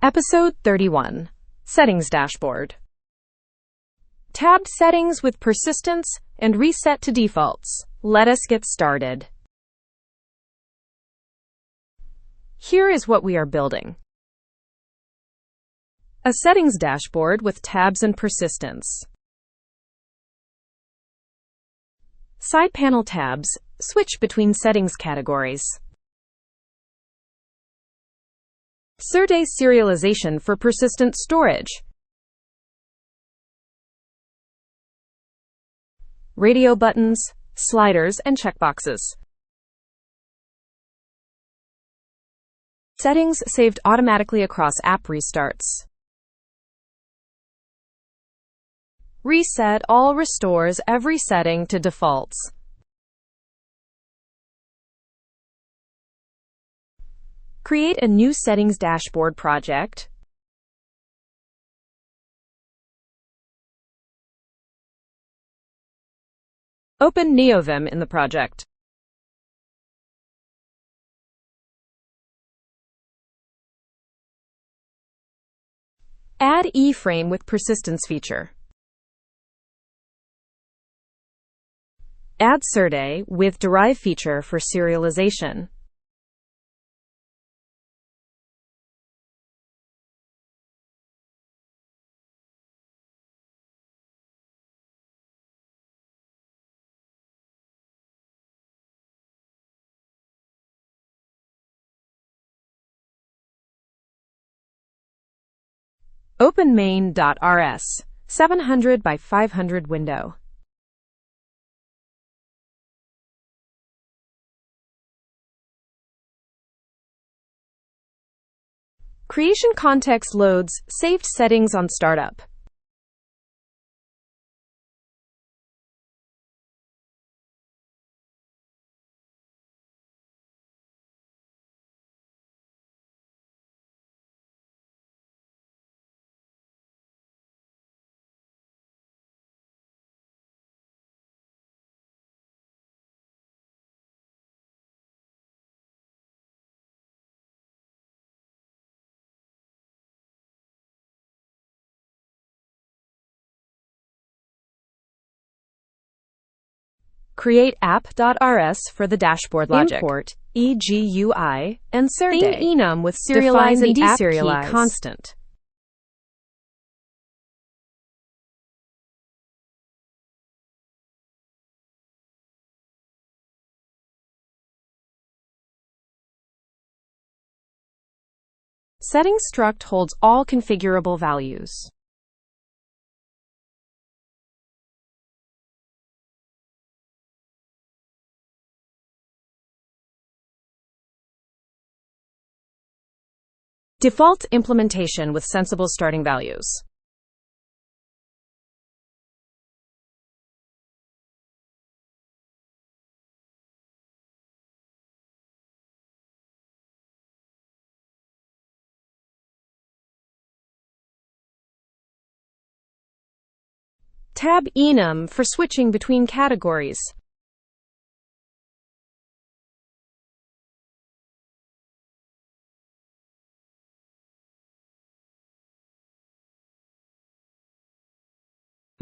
Episode 31. Settings Dashboard. Tabbed Settings with Persistence and Reset to Defaults. Let us get started. Here is what we are building. A settings dashboard with tabs and persistence. SidePanel tabs switch between settings categories. Serde serialization for persistent storage. Radio buttons, sliders, and checkboxes. Settings saved automatically across app restarts. Reset all restores every setting to defaults. Create a new settings dashboard project. Open neovim in the project. Add eframe with persistence feature. Add serde with derive feature for serialization. Open main.rs 700 by 500 window. CreationContext loads saved settings on startup. Create app.rs for the dashboard logic. Import egui and serde. Enum with Serialize and Deserialize. Constant. Settings Struct holds all configurable values. Default implementation with sensible starting values. Tab Enum for switching between categories.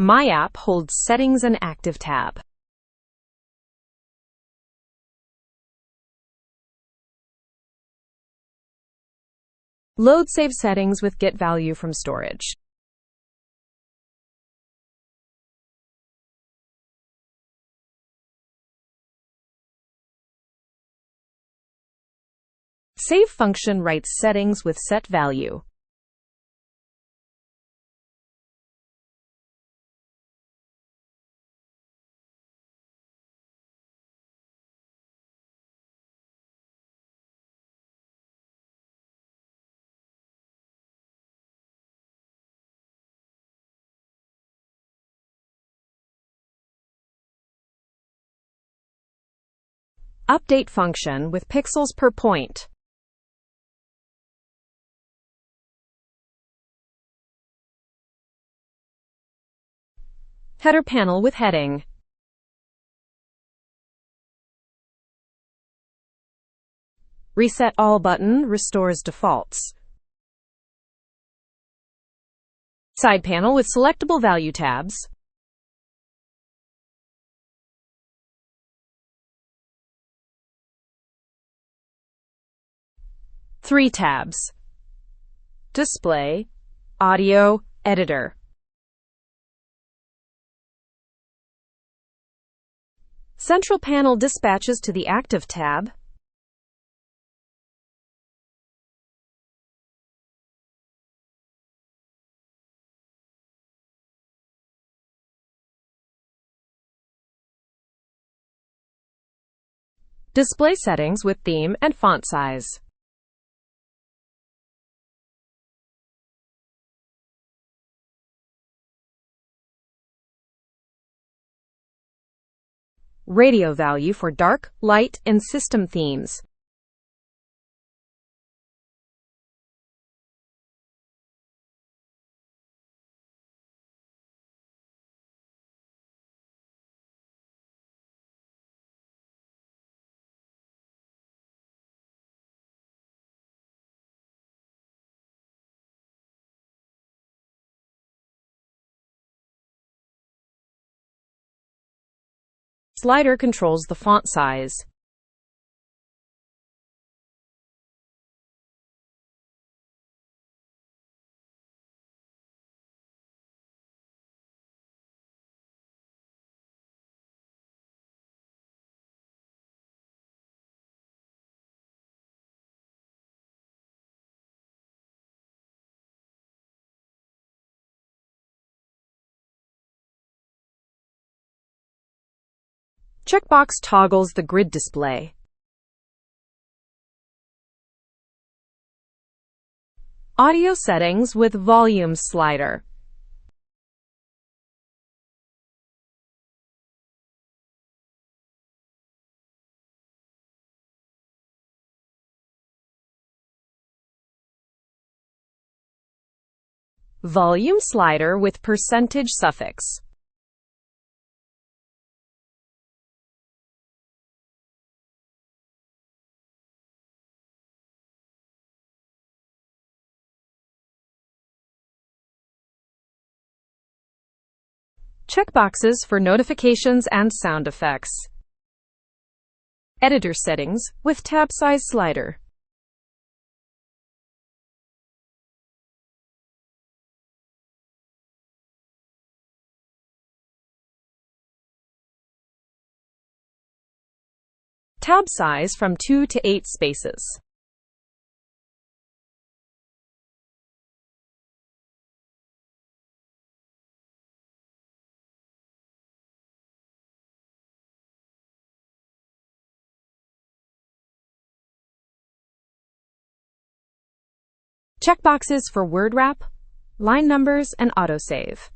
MyApp holds settings and active tab. Load save settings with get value from storage. Save function writes settings with set value. Update function with pixels per point. Header panel with heading. Reset all button restores defaults. SidePanel with selectable value tabs. Three tabs. Display, Audio, Editor. CentralPanel dispatches to the Active tab. Display settings with theme and font size. Radio value for dark, light, and system themes. Slider controls the font size. Checkbox toggles the grid display. Audio settings with volume slider. Volume slider with percentage suffix. Checkboxes for notifications and sound effects. Editor settings with tab size slider. Tab size from 2 to 8 spaces. Checkboxes for word wrap, line numbers, and autosave.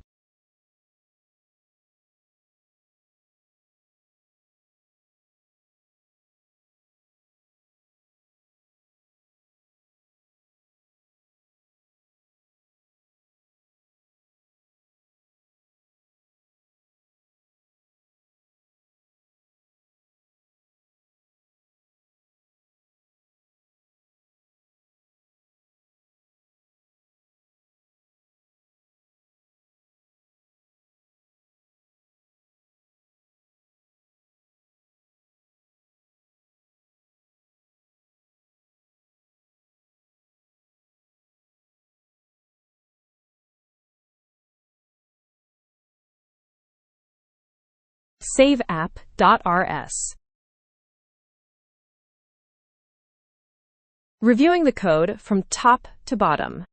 Save app.rs. Reviewing the code from top to bottom.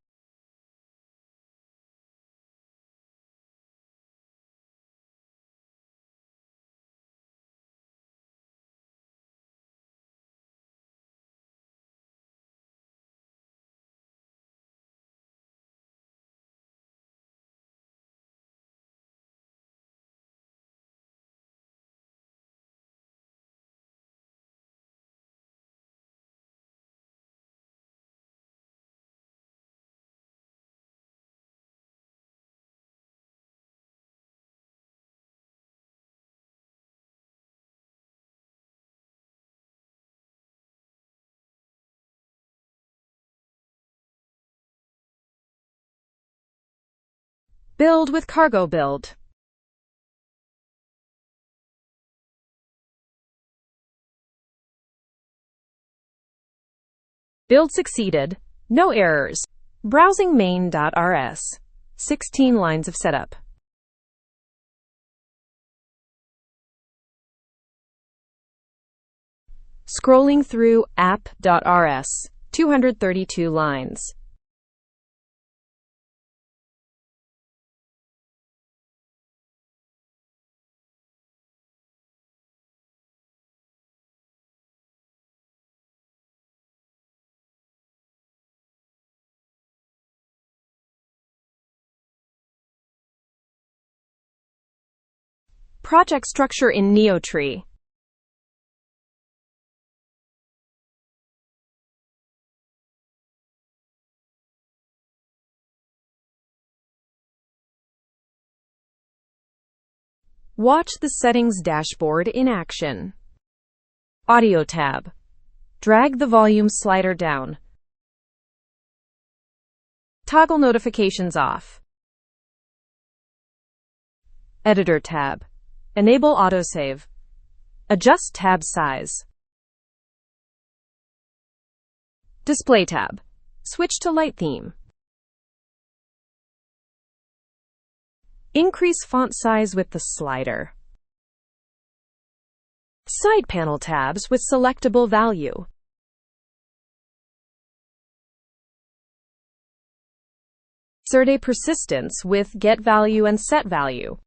Build with Cargo build. Build succeeded. No errors. Browsing main.rs. 16 lines of setup. Scrolling through app.rs. 232 lines. Project structure in NeoTree. Watch the Settings dashboard in action. Audio tab. Drag the volume slider down. Toggle notifications off. Editor tab. Enable autosave. Adjust tab size. Display tab. Switch to light theme. Increase font size with the slider. SidePanel tabs with selectable value. Serde persistence with getValue and setValue.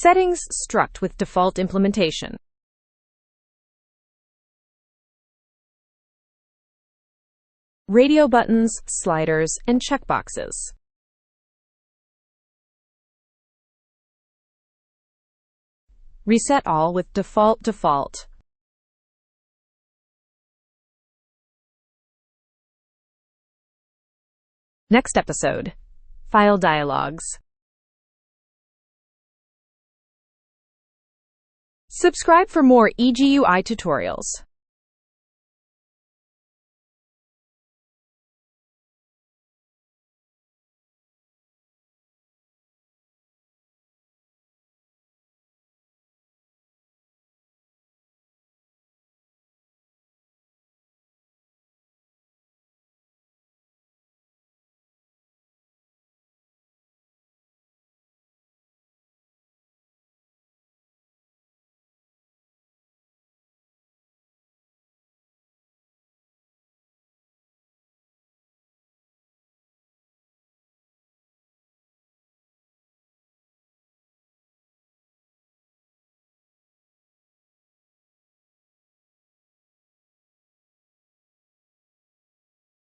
Settings Struct with default implementation. Radio buttons, sliders, and checkboxes. Reset all with default. Next episode. File dialogues. Subscribe for more EGUI tutorials.